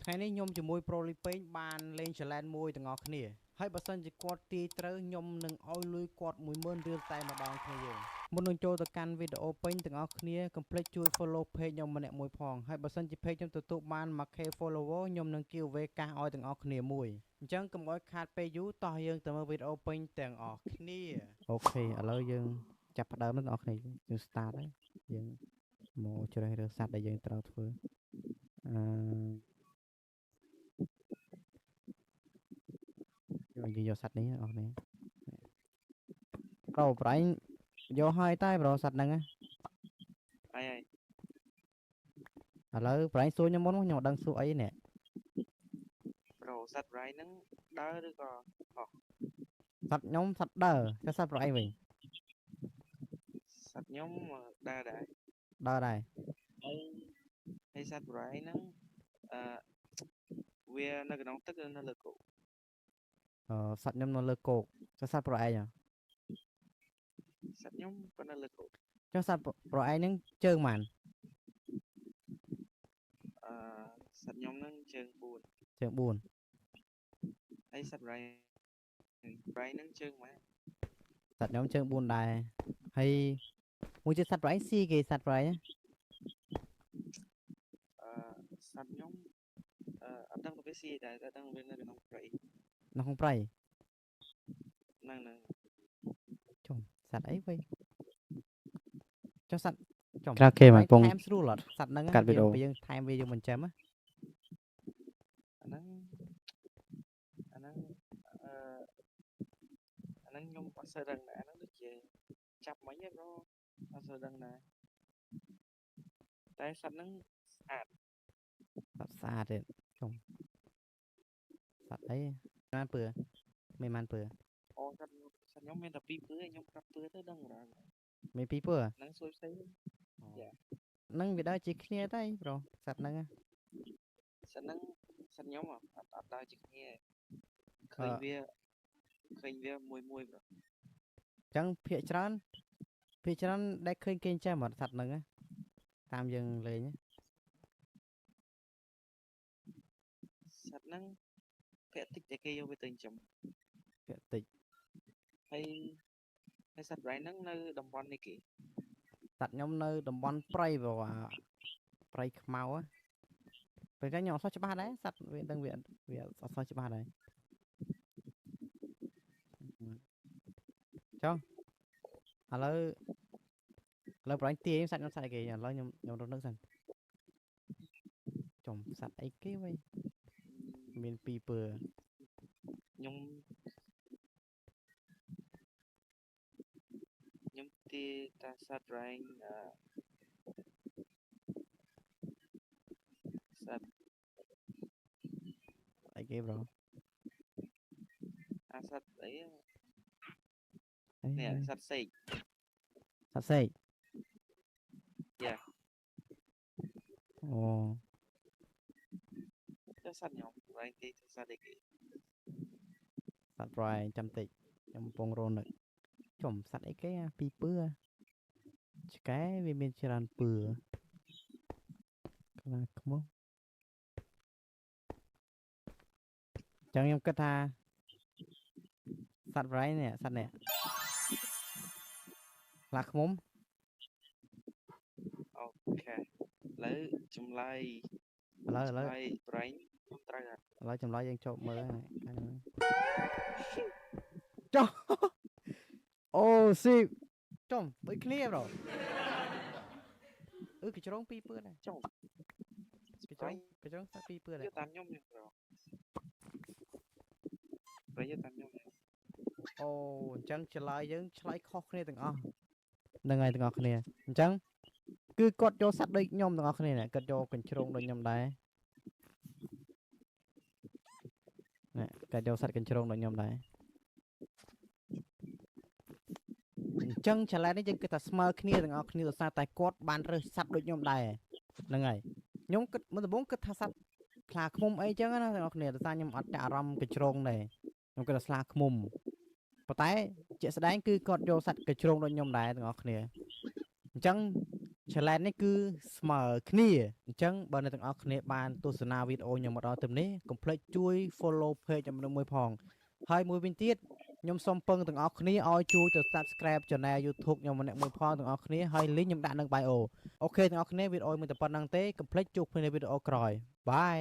ថ្ងៃនេះខ្ញុំជាមួយប្រូលីពេងបានលេងចល័តមួយទាំងអស់គ្នាហើយបើសិនជាគាត់ទាយត្រូវខ្ញុំនឹងឲ្យលុយគាត់10000រៀលតែម្ដងគ្នាយើងមុននឹងចូលទៅកាន់វីដេអូពេញទាំងអស់គ្នាកុំភ្លេចជួយ follow page ខ្ញុំម្នាក់មួយផងហើយបើសិនជា page ខ្ញុំទទួលបាន 1k follower ខ្ញុំនឹង giveaway កាសឲ្យទាំងអស់គ្នាមួយអញ្ចឹងកុំឲ្យខាតពេលយូរតោះយើងទៅមើលវីដេអូពេញទាំងអស់គ្នាអូខេឥឡូវយើងចាប់ផ្ដើមទាំងអស់គ្នាយើង start ហើយយើងមកជ្រើសរើសសត្វដែលយើងត្រូវធ្វើយើងយកសត្វនេះអស់នេះប្រូប្រៃយកហើយតែប្រូសត្វហ្នឹងអីឥឡូវប្រៃសួរខ្ញុំមុនខ្ញុំអត់ដឹងសួរអីនេះប្រូសត្វរ៉ៃហ្នឹងដើរឬក៏សត្វខ្ញុំសត្វដើរតែសត្វប្រៃវិញសត្វខ្ញុំដើរដែរហើយសត្វរ៉ៃហ្នឹងវានៅក្នុងទឹកឬនៅលើគោកសត្វខ្ញុំនៅលើគោកចុះសត្វប្រៃឯងសត្វខ្ញុំក៏នៅលើគោកចុះសត្វប្រៃហ្នឹងជើងម៉ានសត្វខ្ញុំហ្នឹងជើង4ហើយសត្វរ៉ៃហ្នឹងជើងម៉ែសត្វខ្ញុំជើង4ដែរហើយមួយទៀតសត្វប្រៃស៊ីគេសត្វប្រៃសត្វខ្ញុំអត់ដឹងទៅវាស៊ីដែរតែដឹងវានៅក្នុងព្រៃហ្នឹងចុះសត្វអីវិញចុះសត្វក្រៅគេមកពងថែមស្រួលអត់សត្វហ្នឹងកាត់វីដេអូយើងថែមវាយើងមិនចាំអាហ្នឹងខ្ញុំអត់សូវដឹងដែរអាហ្នឹងដូចជាចាប់មិញទេប្រូអត់សូវដឹងដែរតែសត្វហ្នឹងស្អាតទេចុះសត្វអីបានពើមិនបានពើអូសត្វខ្ញុំមានតែ2ពើខ្ញុំប្រាប់ពើទៅដឹងរហូតមាន2ពើហ្នឹងសួយផ្សេងហ្នឹងវាដើរជាគ្នាតែប្រូសត្វហ្នឹងសត្វខ្ញុំអត់ដើរជាគ្នាឃើញវាមួយប្រូអញ្ចឹងភាគច្រើនដែលឃើញគេចាំអត់សត្វហ្នឹងតាមយើងលេងសត្វហ្នឹងភាគតិចតែគេយកវាទៅចិញ្ចឹមភាគតិចហើយសត្វរ៉ៃហ្នឹងនៅតំបន់នេះគេសត្វខ្ញុំនៅតំបន់ព្រៃព្រោះព្រៃខ្មៅពេលហ្នឹងខ្ញុំអត់សូវច្បាស់ដែរសត្វវាដឹងវាអត់សូវច្បាស់ដែរចុះឥឡូវប្រហែលទាសត្វខ្ញុំសត្វអីគេឥឡូវខ្ញុំរត់នឹកសិនចំសត្វអីគេវិញមាន2ពើខ្ញុំទីតាសត្វរ៉ៃសត្វអីគេប្រូសត្វអីនេះសត្វសេកយ៉ាអូចុះសត្វខ្ញុំរ៉ៃទីសត្វអីគេសត្វប្រៃចាំតិចខ្ញុំកំពុងរនឹកចំសត្វអីគេ2ពើឆ្កែវាមានច្រើនពើខ្លាឃ្មុំចឹងខ្ញុំគិតថាសត្វប្រៃនេះសត្វនេះខ្លាឃ្មុំអូខេឥឡូវចម្លើយប្រៃខ្ញុំត្រូវឥឡូវចម្លើយយើងចូលមើលចុះអូស៊ីចំដូចគ្នាប្រូកញ្ជ្រង2ពើដែរចុះកញ្ជ្រងសត្វ2ពើដែរតាមខ្ញុំនេះប្រូប្រយ័ត្នតាមខ្ញុំអូអញ្ចឹងឆ្លើយយើងឆ្លើយខុសគ្នាទាំងអស់ហ្នឹងហើយទាំងអស់គ្នាអញ្ចឹងគឺគាត់យកសត្វដូចខ្ញុំទាំងអស់គ្នាគាត់យកកញ្ជ្រងដូចខ្ញុំដែរគាត់យកសត្វកញ្ជ្រងដូចខ្ញុំដែរអញ្ចឹងឆ្លើយនេះយើងគិតថាស្មើគ្នាទាំងអស់គ្នាដោយសារតែគាត់បានរើសសត្វដូចខ្ញុំដែរហ្នឹងហើយខ្ញុំគិតមុនដំបូងគិតថាសត្វខ្លាឃ្មុំអីចឹងណាទាំងអស់គ្នាដោយសារខ្ញុំអត់អារម្មណ៍កញ្ជ្រងដែរខ្ញុំគិតថាខ្លាឃ្មុំប៉ុន្តែជាក់ស្ដែងគឺគាត់យកសត្វកញ្ជ្រងដូចខ្ញុំដែរទាំងអស់គ្នាអញ្ចឹង challenge នេះគឺស្មើគ្នាអញ្ចឹងបើអ្នកទាំងអស់គ្នាបានទស្សនាវីដេអូខ្ញុំមកដល់ទៅនេះកុំភ្លេចជួយ follow page ខ្ញុំមួយផងហើយមួយវិញទៀតខ្ញុំសូមពឹងទាំងអស់គ្នាឲ្យជួយទៅ subscribe channel YouTube ខ្ញុំម្នាក់មួយផងទាំងអស់គ្នាហើយ link ខ្ញុំដាក់នៅ bio អូខេទាំងអស់គ្នាវីដេអូមួយតែប៉ុណ្្នឹងទេកុំភ្លេចជួបគ្នានៅវីដេអូក្រោយបាយ